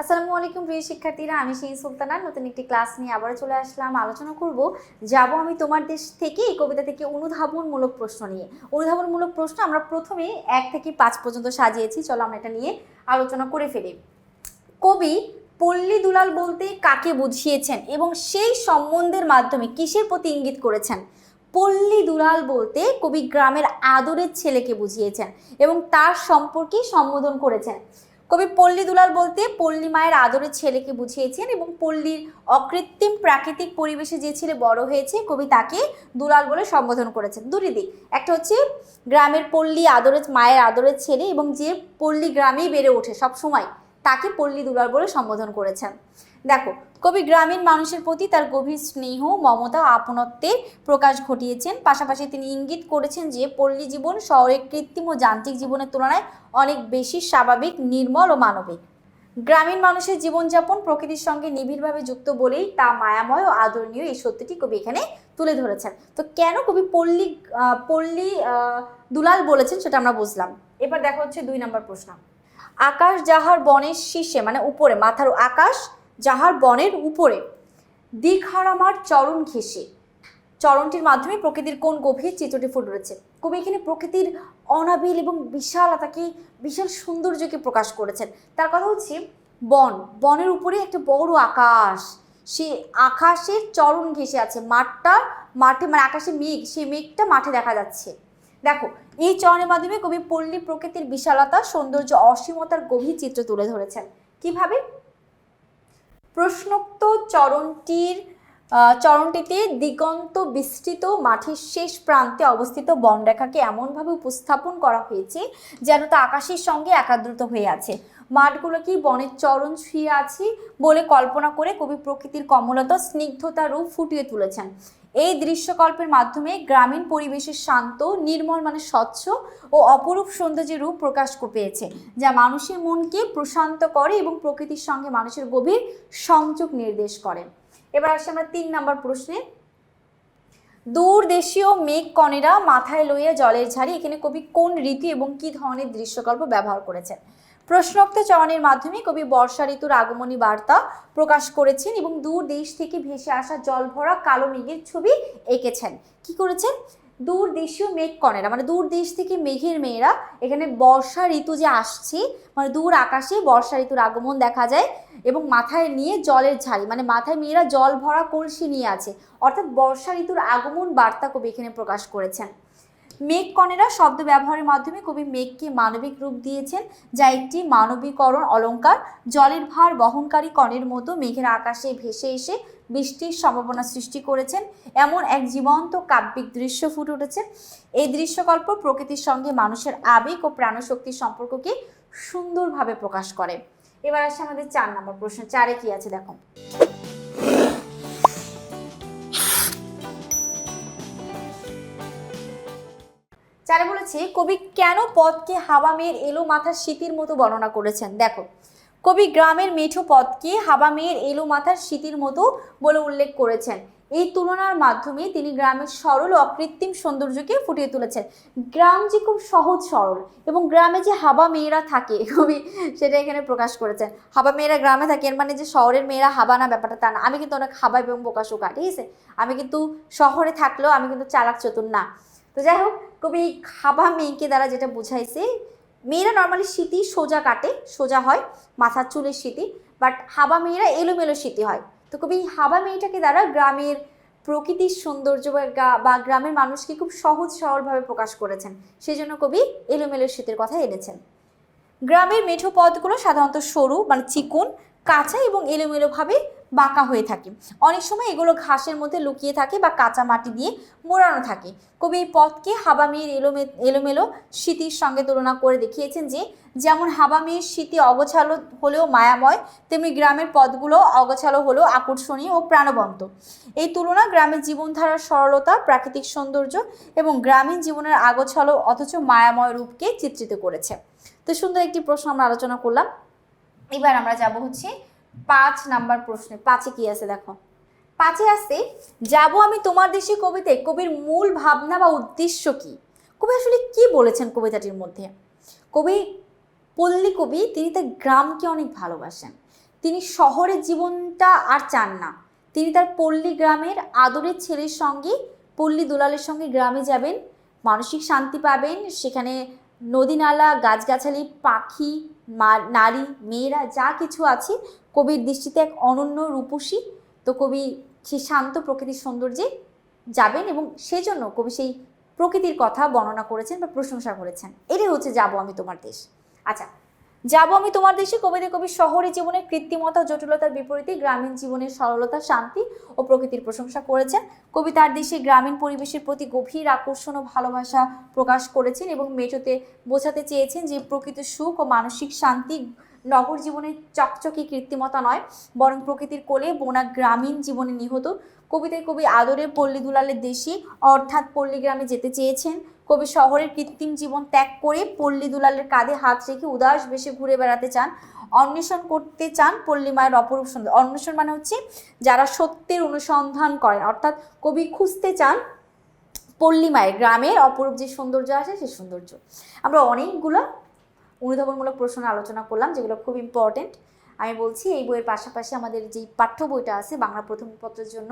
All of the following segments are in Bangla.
আসসালামু আলাইকুম প্রিয় শিক্ষার্থীরা, আমি শিরিন সুলতানা নতুন একটি ক্লাস নিয়ে আবার চলে আসলাম। আলোচনা করব যাব আমি তোমার দেশ থেকে, এই কবিতা থেকে অনুধাবনমূলক প্রশ্ন নিয়ে। অনুধাবনমূলক প্রশ্ন আমরা প্রথমে 1 থেকে 5 পর্যন্ত সাজিয়েছি। চলো আমরা এটা নিয়ে আলোচনা করে ফেলি। কবি পল্লী দুলাল বলতে কাকে বুঝিয়েছেন এবং সেই সম্বন্ধের মাধ্যমে কিসের প্রতি ইঙ্গিত করেছেন? পল্লী দুলাল বলতে কবি গ্রামের আদরের ছেলেকে বুঝিয়েছেন এবং তার সম্পর্কে সম্বোধন করেছেন। কবি পল্লী দুলাল বলতে পল্লী মায়ের আদরের ছেলেকে বুঝিয়েছেন এবং পল্লীর অকৃত্রিম প্রাকৃতিক পরিবেশে যে ছেলে বড় হয়েছে কবি তাকে দুলাল বলে সম্বোধন করেছেন। দুটি দিক, একটা হচ্ছে গ্রামের পল্লী আদরের মায়ের আদরের ছেলে এবং যে পল্লী গ্রামেই বেড়ে ওঠে সব সময়, তাকে পল্লী দুলাল বলে সম্বোধন করেছেন। দেখো, কবি গ্রামীণ মানুষের প্রতি তার গভীর স্নেহ, মমতা, আপনত্বের প্রকাশ ঘটিয়েছেন। পাশাপাশি তিনি ইঙ্গিত করেছেন যে পল্লী জীবন শহরের কৃত্রিম ও যান্ত্রিক জীবনের তুলনায় অনেক বেশি স্বাভাবিক, নির্মল ও মানবিক। গ্রামীণ মানুষের জীবনযাপন প্রকৃতির সঙ্গে নিবিড়ভাবে যুক্ত বলেই তা মায়াময় ও আদরণীয়, এই সত্যটি কবি এখানে তুলে ধরেছেন। তো কেন কবি পল্লী দুলাল বলেছেন সেটা আমরা বুঝলাম। এবার দেখা হচ্ছে 2 নম্বর প্রশ্ন। আকাশ যাহার বনের শীর্ষে, মানে উপরে, মাথার আকাশ যাহার বনের উপরে, দিকহারামার চরণ ঘেঁষে, চরণটির মাধ্যমে প্রকৃতির কোন গভীর চিত্রটি ফুটে উঠেছে? কবি এখানে প্রকৃতির অনাবিল এবং বিশালতাকে, বিশাল সৌন্দর্যকে প্রকাশ করেছেন। তার কথা হচ্ছে বনের উপরে একটা বড় আকাশ, সে আকাশের চরণ ঘেঁষে আছে, মাঠে মানে আকাশে মেঘ, সেই মেঘটা মাঠে দেখা যাচ্ছে। দেখো, এই চরণের মাধ্যমে কবি পল্লী প্রকৃতির বিশালতা, সৌন্দর্য, অসীমতার গভীর চিত্র তুলে ধরেছেন। কিভাবে? প্রশ্নোক্ত চরণটিতে দিগন্ত বিস্তৃত মাঠের শেষ প্রান্তে অবস্থিত বনরেখাকে এমনভাবে উপস্থাপন করা হয়েছে যেন তা আকাশের সঙ্গে একাদ্রুত হয়ে আছে। মাঠগুলোকে বনের চরণ ছুঁয়ে আছে বলে কল্পনা করে কবি প্রকৃতির কমলতা, স্নিগ্ধতা রূপ ফুটিয়ে তুলেছেন। এই দৃশ্যকল্পের মাধ্যমে গ্রামীণ পরিবেশের শান্ত, নির্মল, মানে স্বচ্ছ ও অপরূপ সৌন্দর্যের রূপ প্রকাশ পেয়েছে, যা মানুষের মনকে প্রশান্ত করে এবং প্রকৃতির সঙ্গে মানুষের গভীর সংযোগ নির্দেশ করে। এবার আসি আমরা 3 নম্বর প্রশ্নে। দূর দেশীয় মেঘ কণেরা মাথায় লইয়া জলের ঝাড়ি, এখানে কবি কোন ঋতু এবং কি ধরনের দৃশ্যকল্প ব্যবহার করেছেন? প্রশ্নোক্ত চরণের মাধ্যমে কবি বর্ষা ঋতুর আগমনী বার্তা প্রকাশ করেছেন এবং দূর দেশ থেকে ভেসে আসা জল ভরা কালো মেঘের ছবি এঁকেছেন। কি করেছেন? দূর দেশীয় মেঘ কণেরা, মানে দূর দেশ থেকে মেঘের মেয়েরা, এখানে বর্ষা ঋতু যে আসছে, মানে দূর আকাশে বর্ষা ঋতুর আগমন দেখা যায় এবং মাথায় নিয়ে জলের ঝাড়ি, মানে মাথায় মেয়েরা জল ভরা কলসি নিয়ে আছে, অর্থাৎ বর্ষা ঋতুর আগমন বার্তা কবি এখানে প্রকাশ করেছেন। মেঘ কণেরা শব্দ ব্যবহারের মাধ্যমে কবি মেঘকে মানবিক রূপ দিয়েছেন, যা একটি মানবীকরণ অলঙ্কার। জলের ভার বহনকারী কণের মতো মেঘের আকাশে ভেসে এসে বৃষ্টির সম্ভাবনা সৃষ্টি করেছেন, এমন এক জীবন্ত কাব্যিক দৃশ্য ফুটে উঠেছে। এই দৃশ্যকল্প প্রকৃতির সঙ্গে মানুষের আবেগ ও প্রাণশক্তির সম্পর্ককে সুন্দরভাবে প্রকাশ করে। এবার আসে আমাদের 4 নম্বর প্রশ্ন। 4-এ কি আছে দেখো। চারে বলেছে কবি কেন পথকে হাওয়া মেয়ের এলো মাথার শীতির মতো বর্ণনা করেছেন? দেখো, কবি গ্রামের মেঠো পথকে হাওয়া মেয়ের এলো মাথার শীতির মতো বলে উল্লেখ করেছেন। এই তুলনার মাধ্যমে তিনি গ্রামের সরল অকৃত্রিম সৌন্দর্যকে ফুটিয়ে তুলেছেন। গ্রাম যে খুব সহজ সরল এবং গ্রামে যে হাবা মেয়েরা থাকে, কবি সেটা এখানে প্রকাশ করেছেন। হাবা মেয়েরা গ্রামে থাকে, এর মানে যে শহরের মেয়েরা হাবা না, ব্যাপারটা তা না। আমি কিন্তু অনেক হাবা এবং বোকাশোকা, ঠিক আছে? আমি কিন্তু শহরে থাকলেও আমি কিন্তু চালাক চতুর না। তো যাই হোক, কবি হাবা মেয়েকে দ্বারা যেটা বুঝাইছে, মেয়েরা নর্মালি স্মৃতি সোজা কাটে, সোজা হয় মাথার চুলের স্মৃতি, বাট হাবা মেয়েরা এলোমেলো স্মৃতি হয়। তো কবি হাবা মেয়েটাকে দ্বারা গ্রামের প্রকৃতির সৌন্দর্য বা গ্রামের মানুষকে খুব সহজ সরলভাবে প্রকাশ করেছেন, সেই জন্য কবি এলোমেলো স্মৃতির কথা এনেছেন। গ্রামের মেঠো পথগুলো সাধারণত সরু, মানে চিকন, কাঁচা এবং এলোমেলোভাবে বাঁকা হয়ে থাকে। অনেক সময় এগুলো ঘাসের মধ্যে লুকিয়ে থাকে বা কাঁচা মাটি দিয়ে মোড়ানো থাকে। কবি এই পথকে হাবা মেয়ের এলোমেলো স্মৃতির সঙ্গে তুলনা করে দেখিয়েছেন যে যেমন হাবা মেয়ের স্মৃতি অগোছালো হলেও মায়াময়, তেমনি গ্রামের পথগুলো অগোছালো হলেও আকর্ষণীয় ও প্রাণবন্ত। এই তুলনা গ্রামের জীবনধারার সরলতা, প্রাকৃতিক সৌন্দর্য এবং গ্রামীণ জীবনের আগোছালো অথচ মায়াময় রূপকে চিত্রিত করেছে। তো সুন্দর একটি প্রশ্ন আমরা আলোচনা করলাম। এবার আমরা যাব হচ্ছে 5 নাম্বার প্রশ্নে। 5-এ কি আছে দেখো। 5-এ আছে যাব আমি তোমার দেশে কবিতায় কবির মূল ভাবনা বা উদ্দেশ্য কি? কবি আসলে কি বলেছেন কবিতাটির মধ্যে? পল্লী কবি তিনি তার গ্রামকে অনেক ভালোবাসেন, তিনি শহরের জীবনটা আর চান না, তিনি তার পল্লী গ্রামের আদরের ছেলের সঙ্গে, পল্লী দুলালের সঙ্গে গ্রামে যাবেন, মানসিক শান্তি পাবেন। সেখানে নদী নালা, গাছগাছালি, পাখি, নারী, মেয়েরা যা কিছু আছে কবির দৃষ্টিতে এক অনন্য রূপসী। তো কবি সেই শান্ত প্রকৃতির সৌন্দর্যে যাবেন এবং সেজন্য কবি সেই প্রকৃতির কথা বর্ণনা করেছেন বা প্রশংসা করেছেন। এটাই হচ্ছে যাবো আমি তোমার দেশ। আচ্ছা, যাবো আমি তোমার দেশে কবিতে কবি শহরে জীবনের কৃত্রিমতা, জটিলতার বিপরীতে গ্রামীণ জীবনের সরলতা, শান্তি ও প্রকৃতির প্রশংসা করেছেন। কবি তার দেশে গ্রামীণ পরিবেশের প্রতি গভীর আকর্ষণ ও ভালোবাসা প্রকাশ করেছেন এবং মেটোতে বোঝাতে চেয়েছেন যে প্রকৃত সুখ ও মানসিক শান্তি নগর জীবনের চকচকে কৃত্রিমতা নয়, বরং প্রকৃতির কোলে বোনা গ্রামীণ জীবনে নিহত। কবিতায় কবি আদরের পল্লী দুলালের দেশে অর্থাৎ পল্লী গ্রামে যেতে চেয়েছেন। কবি শহরের কৃত্রিম জীবন ত্যাগ করে পল্লী দুলালের কাঁধে হাত রেখে উদাস বেশে ঘুরে বেড়াতে চান, অন্বেষণ করতে চান পল্লী মায়ের অপরূপ সুন্দর। অন্বেষণ মানে হচ্ছে যারা সত্যের অনুসন্ধান করেন, অর্থাৎ কবি খুঁজতে চান পল্লী মায়ের গ্রামের অপরূপ যে সৌন্দর্য আছে সেই সৌন্দর্য। আমরা অনেকগুলো অনুধাবনমূলক প্রশ্ন আলোচনা করলাম যেগুলো খুব ইম্পর্টেন্ট। আমি বলছি এই বইয়ের পাশাপাশি আমাদের যেই পাঠ্য বইটা আছে বাংলা প্রথম পত্রের জন্য,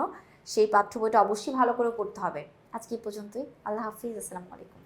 সেই পাঠ্য বইটা অবশ্যই ভালো করে পড়তে হবে। আজকে এই পর্যন্তই। আল্লাহ হাফিজ, আসসালামু আলাইকুম।